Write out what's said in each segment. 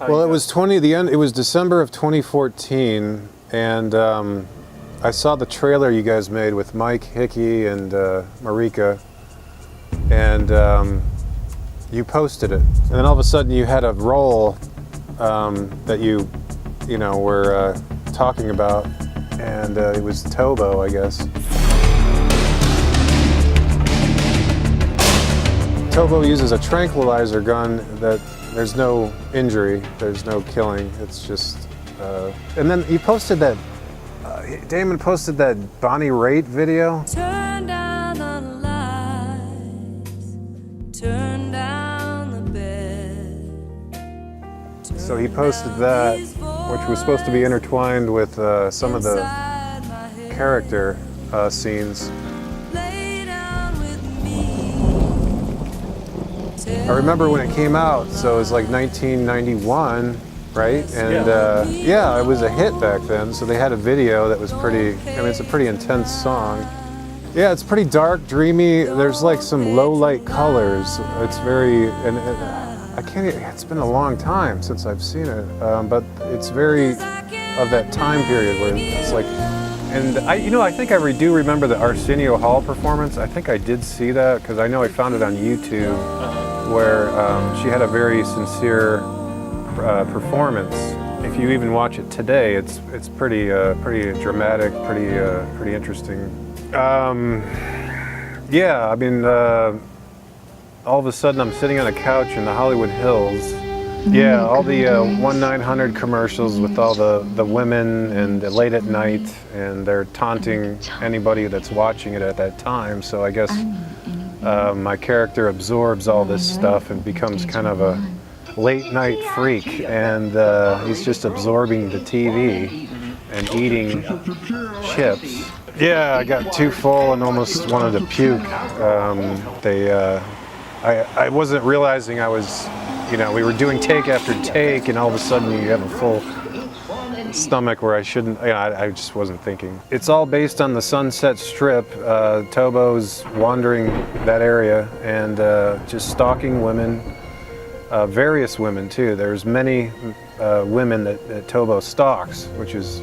Well, it was It was December of 2014, and I saw the trailer you guys made with Mike Hickey and Marika, and you posted it. And then all of a sudden, you had a role that you were talking about, and it was Tobo, I guess. Tobo uses a tranquilizer gun that there's no injury, there's no killing, it's just... and then you posted that, Damon posted that Bonnie Raitt video. Turn down the lights, turn down the bed. So he posted that, which was supposed to be intertwined with some of the character scenes. I remember when it came out, so it was like 1991, right? And yeah, it was a hit back then, so they had a video that was pretty, I mean, it's a pretty intense song. Yeah, it's pretty dark, dreamy, there's like some low light colors. It's very, and I can't, it's been a long time since I've seen it, but it's very of that time period where it's like, and I think I do remember the Arsenio Hall performance. I think I did see that, because I know I found it on YouTube, where she had a very sincere performance. If you even watch it today, it's pretty dramatic, pretty interesting. Yeah, I mean, all of a sudden I'm sitting on a couch in the Hollywood Hills. Yeah, all the 1-900 commercials with all the women and late at night, and they're taunting anybody that's watching it at that time. So I guess my character absorbs all this stuff and becomes kind of a late night freak, and he's just absorbing the TV and eating chips. Yeah, I got too full and almost wanted to puke. I wasn't realizing I was, we were doing take after take, and all of a sudden you have a full stomach where I shouldn't, I just wasn't thinking. It's all based on the Sunset Strip. Tobo's wandering that area and just stalking women, various women too. There's many women that Tobo stalks, which was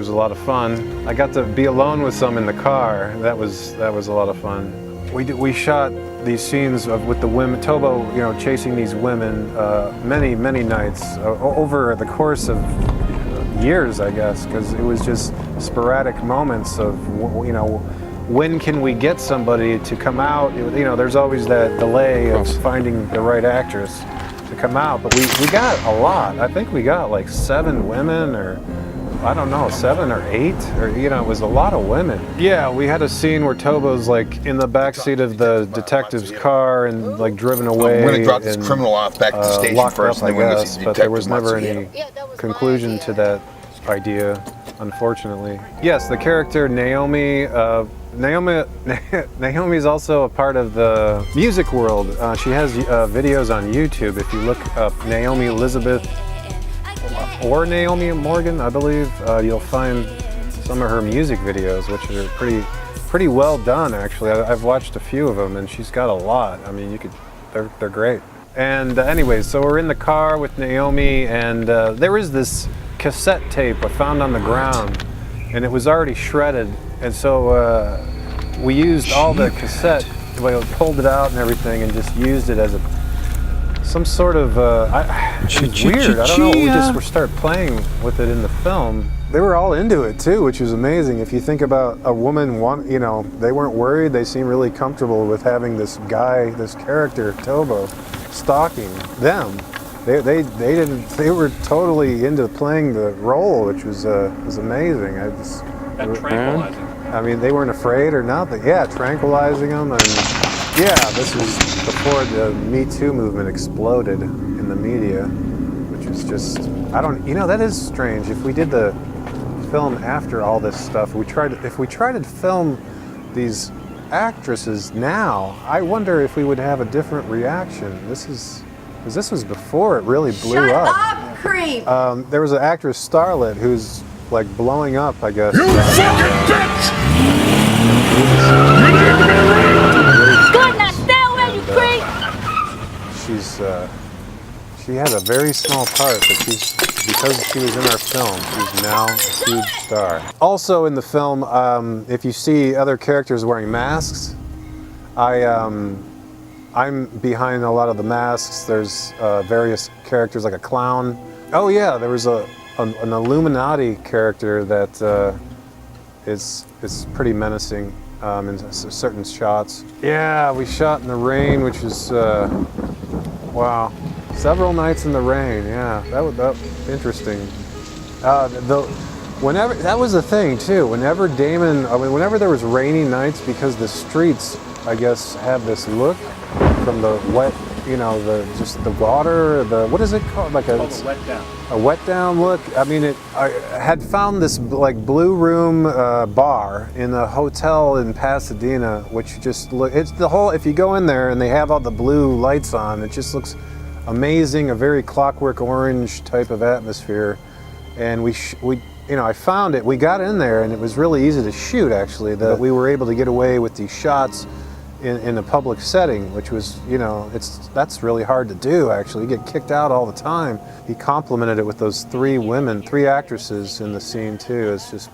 a lot of fun. I got to be alone with some in the car. That was a lot of fun. We shot these scenes with the women, Tobo, chasing these women many nights over the course of years, I guess, because it was just sporadic moments of, when can we get somebody to come out? There's always that delay of finding the right actress to come out, but we got a lot. I think we got like 7 women, or I don't know, 7 or 8, or it was a lot of women. Yeah, we had a scene where Tobo's like in the backseat of the detective's car and like driven away. We're gonna drop this criminal off back to the station first, and then we're gonna see the but there was detective never any conclusion to that idea, unfortunately. Yes, the character Naomi. Naomi's also a part of the music world. She has videos on YouTube. If you look up Naomi Elizabeth or Naomi Morgan, I believe, you'll find some of her music videos, which are pretty well done, actually. I've watched a few of them, and she's got a lot. I mean, they're great. And anyways, so we're in the car with Naomi, and there is this cassette tape I found on the ground, and it was already shredded, and so we used all the cassette, we pulled it out and everything, and just used it as some sort of, it's weird, I don't know, we just started playing with it in the film. They were all into it too, which was amazing. If you think about a woman, they weren't worried, they seemed really comfortable with having this guy, this character, Tobo, stalking them. They were totally into playing the role, which was amazing. And tranquilizing. I mean, they weren't afraid or nothing. Yeah, tranquilizing them, and yeah, this was before the Me Too movement exploded in the media, which is just, that is strange. If we did the film after all this stuff, if we tried to film these actresses now, I wonder if we would have a different reaction. Because this was before it really blew up. Shut up, creep! There was an actress, Starlet, who's like blowing up, I guess. You fucking bitch! Good, now stay away, you creep! She's She had a very small part, but because she was in our film, she's now a huge star. Also in the film, if you see other characters wearing masks, I'm behind a lot of the masks. There's various characters like a clown. Oh yeah, there was an Illuminati character that is pretty menacing in certain shots. Yeah, we shot in the rain, which is wow. Several nights in the rain, yeah, that was interesting. Whenever that was the thing too. Whenever whenever there was rainy nights, because the streets, I guess, have this look from the wet, just the water. What is it called? Like Called a wet down. A wet down look. I mean, I had found this like blue room bar in a hotel in Pasadena, which just it's the whole. If you go in there and they have all the blue lights on, it just looks amazing, a very Clockwork Orange type of atmosphere. And I found it. We got in there, and it was really easy to shoot. Actually, that we were able to get away with these shots in a public setting, which was, that's really hard to do. Actually, you get kicked out all the time. He complimented it with those three actresses in the scene too. It's just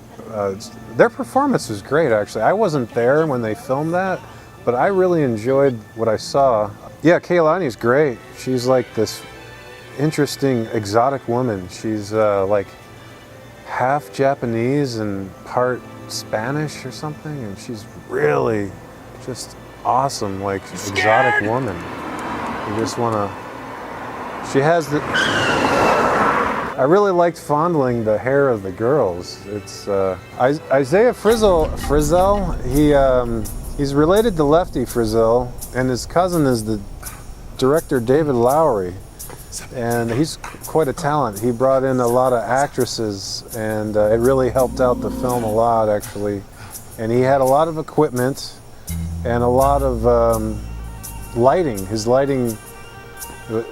their performance was great. Actually, I wasn't there when they filmed that, but I really enjoyed what I saw. Yeah, Keilani's great. She's like this interesting, exotic woman. She's like half Japanese and part Spanish or something, and she's really just awesome, like exotic woman. You just want to. She has the. I really liked fondling the hair of the girls. It's Isaiah Frizzell. He's related to Lefty Frizzell, and his cousin is the director David Lowery, and he's quite a talent. He brought in a lot of actresses, and it really helped out the film a lot, actually. And he had a lot of equipment and a lot of lighting. His lighting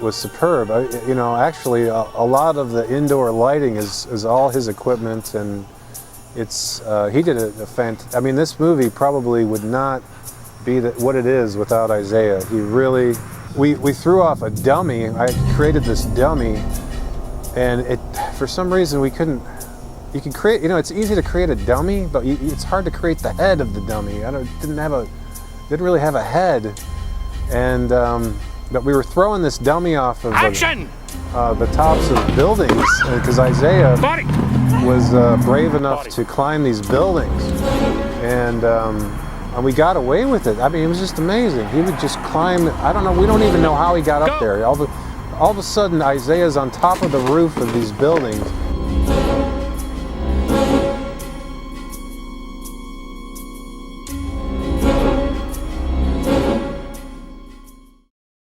was superb. Actually, a lot of the indoor lighting is all his equipment, and it's he did I mean, this movie probably would not be what it is without Isaiah. He really. We threw off a dummy. I created this dummy, and for some reason we couldn't. You can create. It's easy to create a dummy, but it's hard to create the head of the dummy. Didn't really have a head, and but we were throwing this dummy off of the tops of buildings because Isaiah was brave enough to climb these buildings, and we got away with it. I mean, it was just amazing. He would just climb. I don't know. We don't even know how he got up there. All of a sudden, Isaiah's on top of the roof of these buildings.